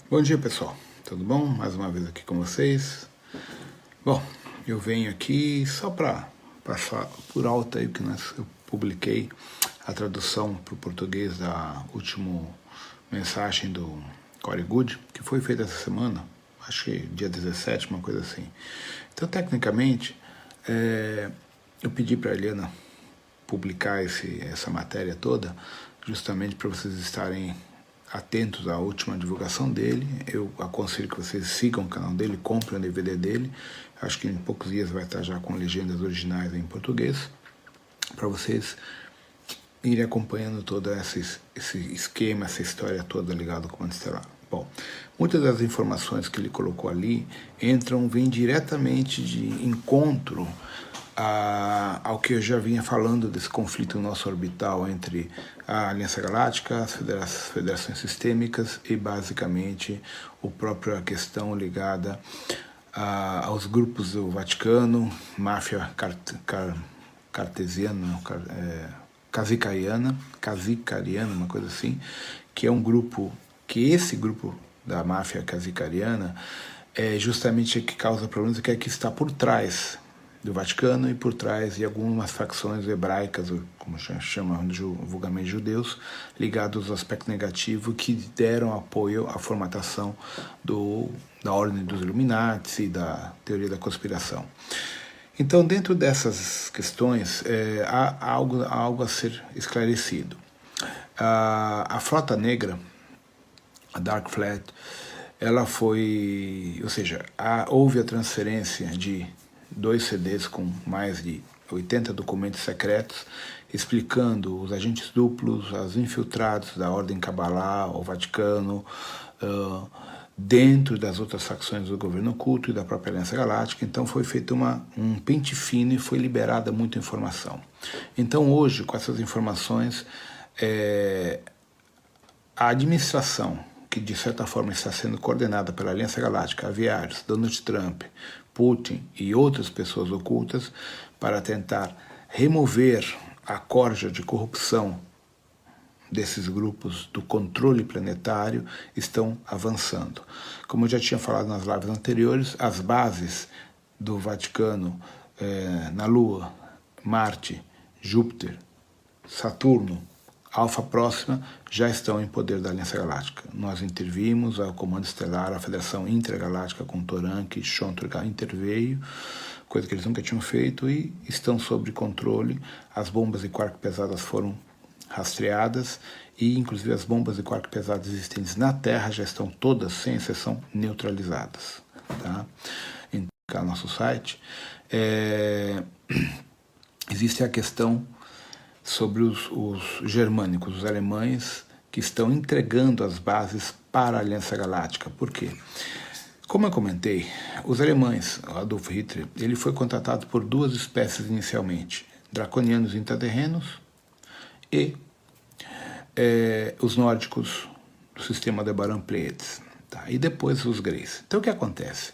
Bom dia, pessoal. Tudo bom? Mais uma vez aqui com vocês. Bom, eu venho aqui só para passar por alto aí que eu publiquei a tradução para o português da última mensagem do Corey Goode, que foi feita essa semana, acho que dia 17, uma coisa assim. Então, tecnicamente, eu pedi para a Eliana publicar essa matéria toda, justamente para vocês estarem atentos à última divulgação dele. Eu aconselho que vocês sigam o canal dele, comprem o DVD dele. Acho que em poucos dias vai estar já com legendas originais em português, para vocês irem acompanhando todo esse esquema, essa história toda ligada ao Comando Estelar. Bom, muitas das informações que ele colocou ali vêm diretamente de encontro ao que eu já vinha falando desse conflito nosso orbital entre a Aliança Galáctica, as federações sistêmicas e basicamente a própria questão ligada aos grupos do Vaticano, máfia cartesiana, casicariana, uma coisa assim, que é um grupo, que esse grupo da máfia casicariana é justamente o que causa problemas, que é que está por trás do Vaticano e por trás de algumas facções hebraicas, como chamam vulgarmente judeus, ligados ao aspecto negativo, que deram apoio à formatação da Ordem dos Illuminati e da teoria da conspiração. Então, dentro dessas questões, há algo a ser esclarecido. A Frota Negra, a Dark Fleet, ela foi, ou seja, houve a transferência de 2 CDs com mais de 80 documentos secretos, explicando os agentes duplos, os infiltrados da Ordem Cabalá, o Vaticano, dentro das outras facções do governo oculto e da própria Aliança Galáctica. Então foi feito um pente fino e foi liberada muita informação. Então hoje, com essas informações, a administração, que de certa forma está sendo coordenada pela Aliança Galáctica, aviários, Donald Trump, Putin e outras pessoas ocultas, para tentar remover a corja de corrupção desses grupos do controle planetário, estão avançando. Como eu já tinha falado nas lives anteriores, as bases do Vaticano na Lua, Marte, Júpiter, Saturno, Alfa Próxima, já estão em poder da Aliança Galáctica. Nós intervimos, o Comando Estelar, a Federação Intergaláctica com Toranque, Shontrga interveio, coisa que eles nunca tinham feito, e estão sob controle. As bombas de quark pesadas foram rastreadas e inclusive as bombas de quark pesadas existentes na Terra já estão todas, sem exceção, neutralizadas. Tá? Então, no nosso site, existe a questão sobre os germânicos, os alemães, que estão entregando as bases para a Aliança Galáctica. Por quê? Como eu comentei, os alemães, Adolf Hitler, ele foi contratado por 2 espécies inicialmente, draconianos intraterrenos e os nórdicos do sistema de Aldebaran-Pleiades, tá? E depois os greys. Então o que acontece?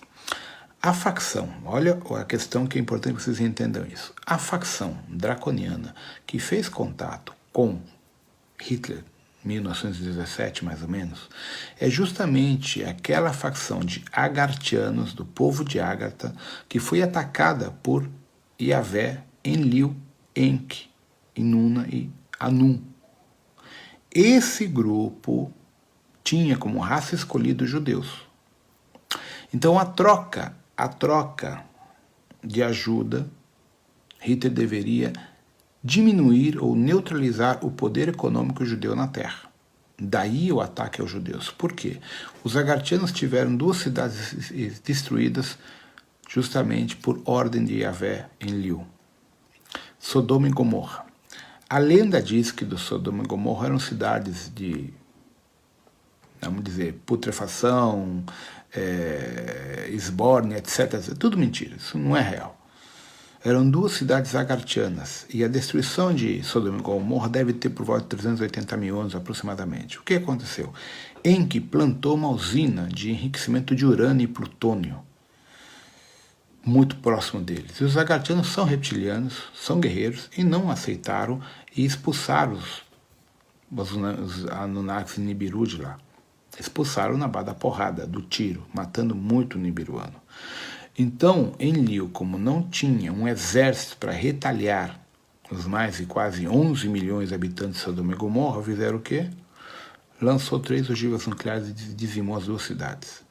A facção, olha a questão que é importante que vocês entendam isso. A facção draconiana que fez contato com Hitler, 1917 mais ou menos, é justamente aquela facção de Agartianos, do povo de Agartha, que foi atacada por Yahvé, Enlil, Enki, Inanna e Anu. Esse grupo tinha como raça escolhida os judeus. Então a troca de ajuda, Hitler deveria diminuir ou neutralizar o poder econômico judeu na Terra. Daí o ataque aos judeus. Por quê? Os agartianos tiveram 2 cidades destruídas justamente por ordem de Yahvé Enlil. Sodoma e Gomorra. A lenda diz que do Sodoma e Gomorra eram cidades de, vamos dizer, putrefação, esborne, etc. Tudo mentira, isso não é real. Eram 2 cidades agartianas, e a destruição de Sodoma e Gomorra deve ter por volta de 380 mil anos aproximadamente. O que aconteceu? Enki plantou uma usina de enriquecimento de urânio e plutônio muito próximo deles. E os agartianos são reptilianos, são guerreiros, e não aceitaram e expulsaram os Anunnakis e Nibiru de lá. Expulsaram na base da porrada, do tiro, matando muito nibiruano. Então, Enlil, como não tinha um exército para retaliar os mais de quase 11 milhões de habitantes de Sodoma e Gomorra, fizeram o quê? Lançou 3 ogivas nucleares e dizimou as 2 cidades.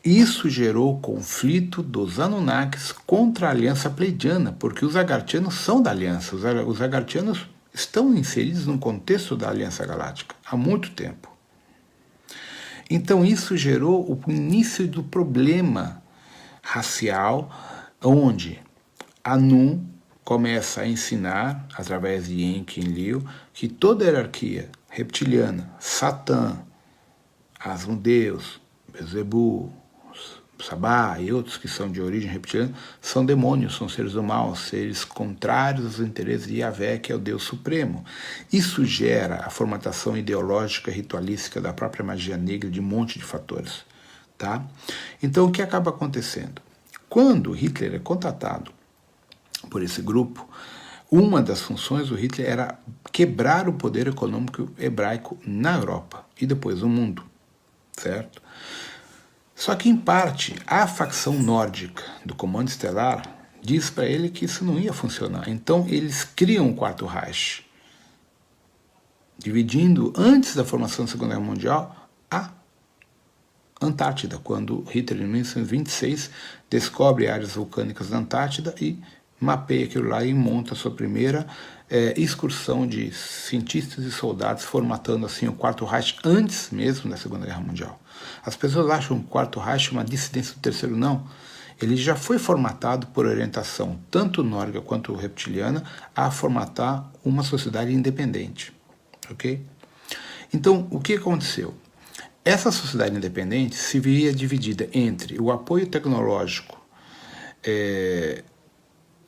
Isso gerou o conflito dos Anunnakis contra a Aliança Pleiadiana, porque os Agartianos são da Aliança. Os Agartianos estão inseridos no contexto da Aliança Galáctica há muito tempo. Então isso gerou o início do problema racial, onde Anu começa a ensinar, através de Enki e Enlil, que toda a hierarquia reptiliana, Satã, Asmodeus, Beelzebul, Sabá e outros que são de origem reptiliana, são demônios, são seres do mal, seres contrários aos interesses de Yahvé, que é o Deus Supremo. Isso gera a formatação ideológica, ritualística da própria magia negra, de um monte de fatores. Tá? Então, o que acaba acontecendo? Quando Hitler é contatado por esse grupo, uma das funções do Hitler era quebrar o poder econômico hebraico na Europa e depois no mundo, certo? Só que, em parte, a facção nórdica do Comando Estelar diz para ele que isso não ia funcionar. Então, eles criam o Quarto Reich, dividindo, antes da formação da Segunda Guerra Mundial, a Antártida, quando Hitler, em 1926, descobre áreas vulcânicas da Antártida e mapeia aquilo lá e monta a sua primeira excursão de cientistas e soldados, formatando assim o Quarto Reich antes mesmo da Segunda Guerra Mundial. As pessoas acham o Quarto Reich uma dissidência do Terceiro, não. Ele já foi formatado por orientação tanto nórdica quanto reptiliana a formatar uma sociedade independente. Ok? Então, o que aconteceu? Essa sociedade independente se via dividida entre o apoio tecnológico e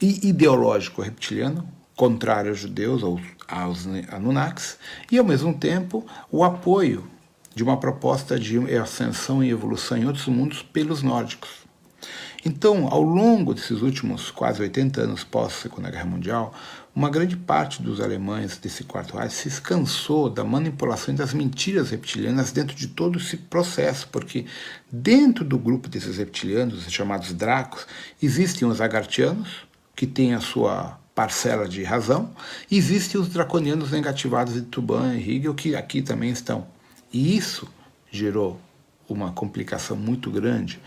ideológico reptiliano, contrário aos judeus, aos Anunnakis, e ao mesmo tempo o apoio de uma proposta de ascensão e evolução em outros mundos pelos nórdicos. Então, ao longo desses últimos quase 80 anos pós-Segunda Guerra Mundial, uma grande parte dos alemães desse Quarto Reich se cansou da manipulação e das mentiras reptilianas dentro de todo esse processo, porque dentro do grupo desses reptilianos, chamados Dracos, existem os Agartianos, que têm a sua parcela de razão, e existem os draconianos negativados de Tuban e Hegel, que aqui também estão. E isso gerou uma complicação muito grande.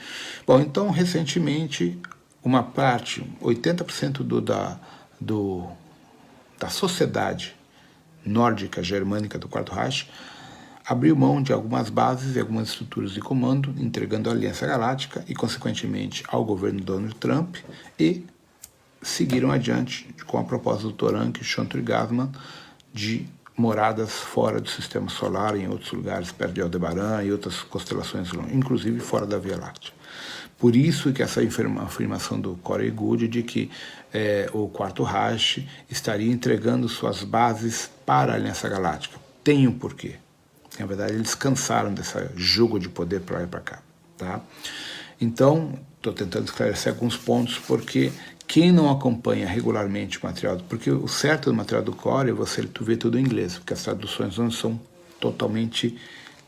Bom, então, recentemente, uma parte, 80% da sociedade nórdica germânica do Quarto Reich abriu mão de algumas bases e algumas estruturas de comando, entregando a Aliança Galáctica e, consequentemente, ao governo Donald Trump, e seguiram adiante com a proposta do Torank e Chantre Gasman de moradas fora do Sistema Solar, em outros lugares, perto de Aldebaran e outras constelações, inclusive fora da Via Láctea. Por isso que essa afirmação do Corey Goode de que o Quarto Reich estaria entregando suas bases para a Aliança Galáctica. Tem um porquê. Na verdade, eles cansaram desse jogo de poder para lá e para cá. Tá? Então, estou tentando esclarecer alguns pontos, porque quem não acompanha regularmente o material, porque o certo do material do Corey é tu vê tudo em inglês, porque as traduções não são totalmente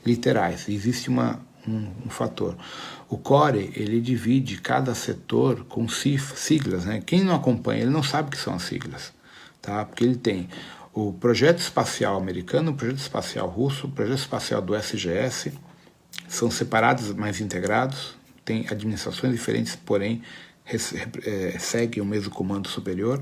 literais. Existe um fator. O Corey, ele divide cada setor com siglas, né? Quem não acompanha, ele não sabe o que são as siglas, tá? Porque ele tem o projeto espacial americano, o projeto espacial russo, o projeto espacial do SGS, são separados, mas integrados, tem administrações diferentes, porém seguem o mesmo comando superior.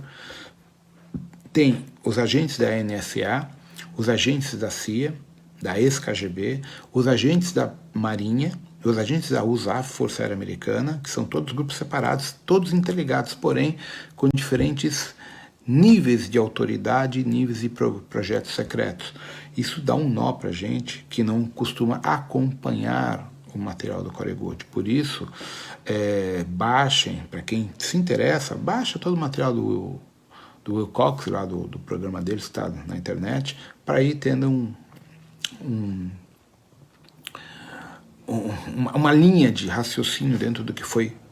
Tem os agentes da NSA, os agentes da CIA, da ex-KGB, os agentes da Marinha, os agentes da USAF, Força Aérea Americana, que são todos grupos separados, todos interligados, porém com diferentes níveis de autoridade e níveis de projetos secretos. Isso dá um nó para a gente que não costuma acompanhar o material do Corey Goode. Por isso, baixem, para quem se interessa, baixa todo o material do Will Cox, lá do programa dele, que está na internet, para ir tendo uma linha de raciocínio dentro do que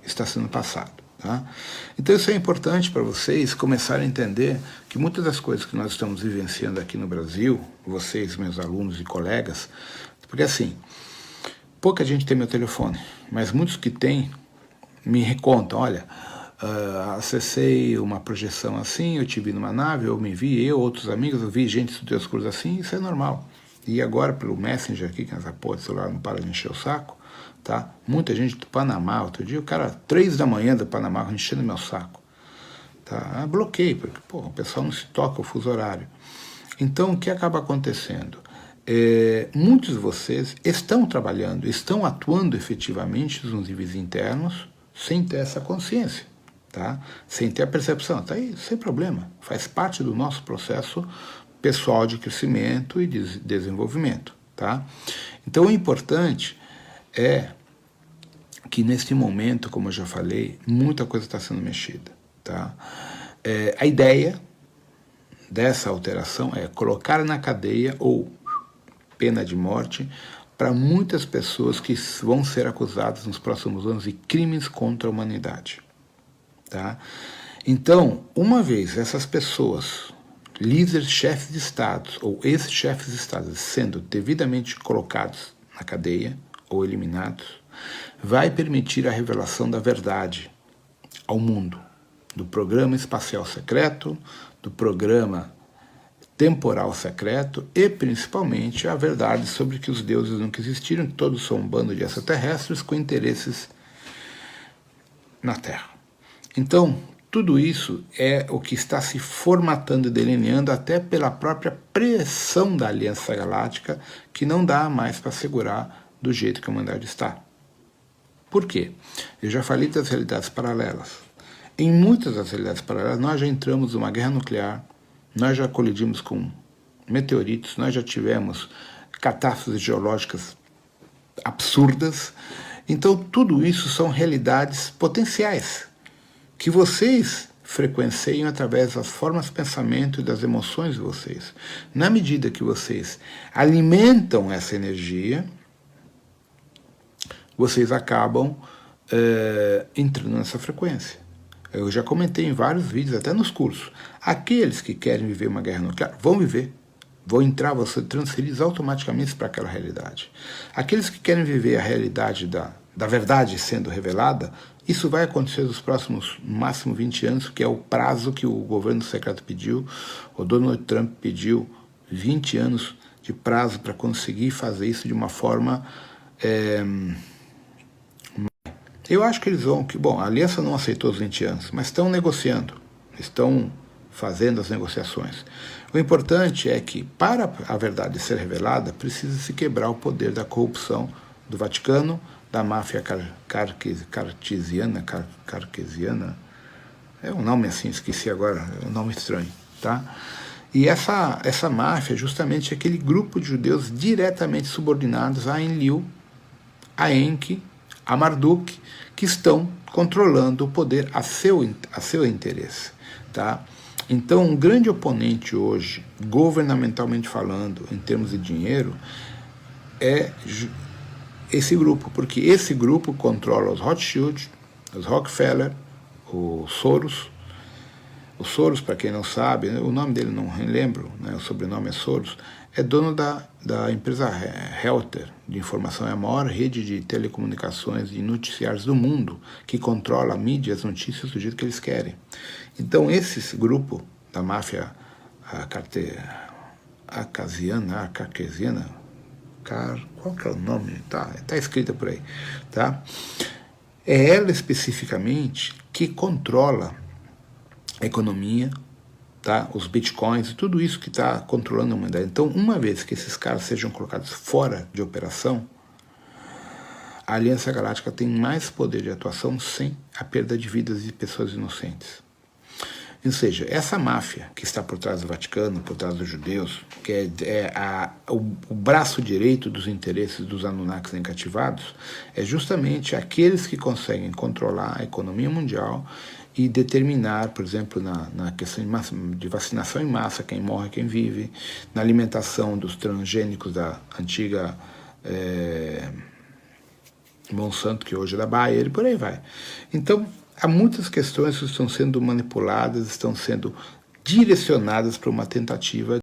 está sendo passado. Tá? Então isso é importante para vocês começarem a entender que muitas das coisas que nós estamos vivenciando aqui no Brasil, vocês, meus alunos e colegas, Porque assim, pouca gente tem meu telefone, mas muitos que têm me recontam, olha, acessei uma projeção assim, eu te vi numa nave, eu me vi, outros amigos, eu vi gente do teus cursos assim, isso é normal. E agora pelo Messenger aqui, que essa porra de celular não para de encher o saco, tá? Muita gente do Panamá, outro dia o cara, 3 da manhã do Panamá, enchendo meu saco. Tá? Bloqueei, porque pô, o pessoal não se toca o fuso horário. Então o que acaba acontecendo? Muitos de vocês estão trabalhando, estão atuando efetivamente nos níveis internos sem ter essa consciência, tá? Sem ter a percepção, tá aí, sem problema, faz parte do nosso processo pessoal de crescimento e de desenvolvimento, tá? Então o importante é que neste momento, como eu já falei, muita coisa está sendo mexida, tá? A ideia dessa alteração é colocar na cadeia ou pena de morte para muitas pessoas que vão ser acusadas nos próximos anos de crimes contra a humanidade, tá? Então, uma vez essas pessoas, líderes, chefes de estados ou ex-chefes de estados sendo devidamente colocados na cadeia ou eliminados, vai permitir a revelação da verdade ao mundo, do programa espacial secreto, do programa temporal secreto e, principalmente, a verdade sobre que os deuses nunca existiram, que todos são um bando de extraterrestres com interesses na Terra. Então, tudo isso é o que está se formatando e delineando até pela própria pressão da Aliança Galáctica, que não dá mais para segurar do jeito que a humanidade está. Por quê? Eu já falei das realidades paralelas. Em muitas das realidades paralelas, nós já entramos numa guerra nuclear, nós já colidimos com meteoritos, nós já tivemos catástrofes geológicas absurdas. Então, tudo isso são realidades potenciais que vocês frequenciam através das formas de pensamento e das emoções de vocês. Na medida que vocês alimentam essa energia, vocês acabam entrando nessa frequência. Eu já comentei em vários vídeos, até nos cursos. Aqueles que querem viver uma guerra nuclear vão viver. Vão entrar, vão ser transferidos automaticamente para aquela realidade. Aqueles que querem viver a realidade da verdade sendo revelada, isso vai acontecer nos próximos, no máximo 20 anos, que é o prazo que o governo secreto pediu. O Donald Trump pediu 20 anos de prazo para conseguir fazer isso de uma forma... Eu acho que eles vão... Bom, a aliança não aceitou os 20 anos, mas estão negociando, estão fazendo as negociações. O importante é que, para a verdade ser revelada, precisa se quebrar o poder da corrupção do Vaticano, da máfia cartesiana, é um nome assim, esqueci agora, é um nome estranho, tá? E essa máfia é justamente aquele grupo de judeus diretamente subordinados a Enlil, a Enki, a Marduk, que estão controlando o poder a seu interesse, tá? Então, um grande oponente hoje, governamentalmente falando, em termos de dinheiro, é esse grupo, porque esse grupo controla os Rothschild, os Rockefeller, os Soros. O Soros, para quem não sabe, o nome dele não lembro, né, o sobrenome é Soros, é dono da empresa Reuters de informação, é a maior rede de telecomunicações e noticiários do mundo, que controla a mídia e as notícias do jeito que eles querem. Então, esse grupo da máfia cartesiana, qual que é o nome? Tá escrita por aí, tá? É ela especificamente que controla a economia, tá? Os bitcoins, tudo isso que está controlando a humanidade. Então, uma vez que esses caras sejam colocados fora de operação, a Aliança Galáctica tem mais poder de atuação sem a perda de vidas de pessoas inocentes. Ou seja, essa máfia que está por trás do Vaticano, por trás dos judeus, que o braço direito dos interesses dos Anunnakis encativados, é justamente aqueles que conseguem controlar a economia mundial e determinar, por exemplo, na questão de vacinação em massa, quem morre, quem vive, na alimentação dos transgênicos da antiga Monsanto, que hoje é da Bayer, e por aí vai. Então, há muitas questões que estão sendo manipuladas, estão sendo direcionadas para uma tentativa